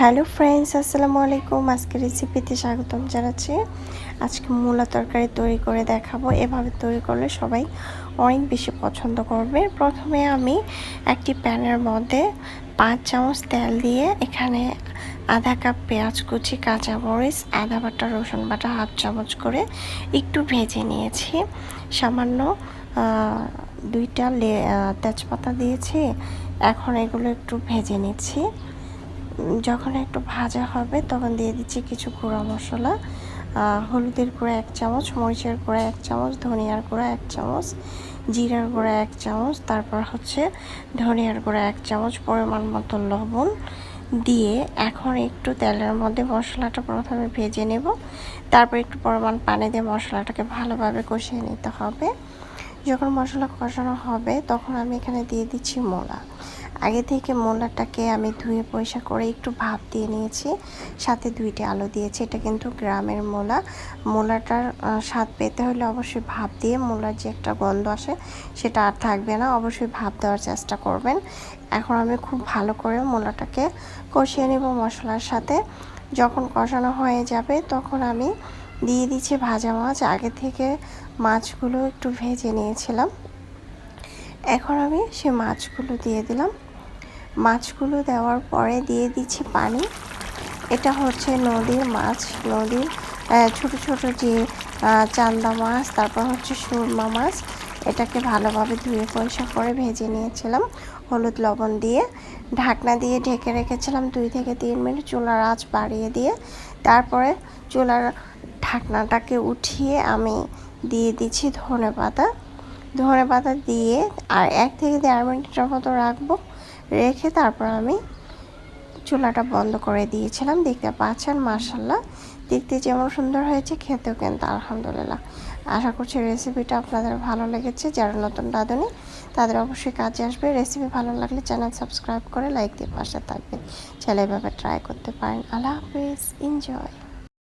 Hello friends, আসসালামু আলাইকুম। আজকের রেসিপিতে স্বাগতম জানাচ্ছি। আজকে মূলা তরকারি তৈরি করে দেখাবো। এভাবে তৈরি করলে সবাই অনেক বেশি পছন্দ করবে। প্রথমে আমি একটি প্যানের মধ্যে 5 চামচ তেল দিয়ে এখানে আধা কাপ পেঁয়াজ কুচি, কাঁচামরিচ, আদা বাটা, রসুন বাটা হাফ চামচ করে একটু ভেজে নিয়েছি। সামান্য দুইটা তেজপাতা দিয়েছি। এখন এগুলো একটু ভেজে নিচ্ছি। যখন একটু ভাজা হবে তখন দিয়ে দিচ্ছি কিছু গুঁড়া মশলা, হলুদের গুঁড়া 1 চামচ, মরিচের গুঁড়া 1 চামচ, ধনিয়ার গুঁড়া 1 চামচ, জিরার গুঁড়া 1 চামচ, তারপর হচ্ছে ধনিয়ার গুঁড়া 1 চামচ, পরিমাণ মতো লবণ দিয়ে এখন একটু তেলের মধ্যে মশলাটা প্রথমে ভেজে নেব। তারপর একটু পরিমাণ পানি দিয়ে মশলাটাকে ভালোভাবে কষিয়ে নিতে হবে। যখন মশলা কষানো হবে তখন আমি এখানে দিয়ে দিচ্ছি মূলা। আগে থেকে মূলাটাকে আমি ধুয়ে পরিষ্কার করে একটু ভাপ দিয়ে নিয়েছি, সাথে 2টি আলু দিয়েছি। এটা কিন্তু গ্রামের মূলা। মূলাটার স্বাদ পেতে হলে অবশ্যই ভাপ দিয়ে, মূলার যে একটা গন্ধ আসে সেটা আর থাকবে না। অবশ্যই ভাপ দেওয়ার চেষ্টা করবেন। এখন আমি খুব ভালো করে মূলাটাকে কষিয়ে নেব মশলার সাথে। যখন কষানো হয়ে যাবে তখন আমি দিয়ে দিচ্ছি ভাজা মাছ। আগে থেকে মাছগুলো একটু ভেজে নিয়েছিলাম। এখন আমি সে মাছগুলো দিয়ে দিলাম। মাছগুলো দেওয়ার পরে দিয়ে দিচ্ছি পানি। এটা হচ্ছে নদীর মাছ, নদীর ছোট ছোট যে চান্দা মাছ, তারপর হচ্ছে সুরমা মাছ। এটাকে ভালোভাবে ধুয়ে পরিষ্কার করে ভেজে নিয়েছিলাম হলুদ লবণ দিয়ে। ঢাকনা দিয়ে ঢেকে রেখেছিলাম 2 থেকে 3 মিনিট, চুলার আঁচ বাড়িয়ে দিয়ে। তারপরে চুলার ঢাকনাটাকে উঠিয়ে আমি দিয়ে দিচ্ছি ধনেপাতা দিয়ে আর 1 থেকে 1.5 মিনিটের মতো রাখবো। রেখে তারপর আমি চুলাটা বন্ধ করে দিয়েছিলাম। দেখতে পাচ্ছেন মাশাআল্লাহ, দেখতে যেমন সুন্দর হয়েছে, খেতেও কিন্তু আলহামদুলিল্লাহ। আশা করছি রেসিপিটা আপনাদের ভালো লেগেছে। যারা নতুন রাঁধুনি তাদের অবশ্যই কাজে আসবে। রেসিপি ভালো লাগলে চ্যানেল সাবস্ক্রাইব করে লাইক দিয়ে পাশে থাকবেন। চাইলে এভাবে ট্রাই করতে পারেন। আল্লাহ হাফিজ, এনজয়।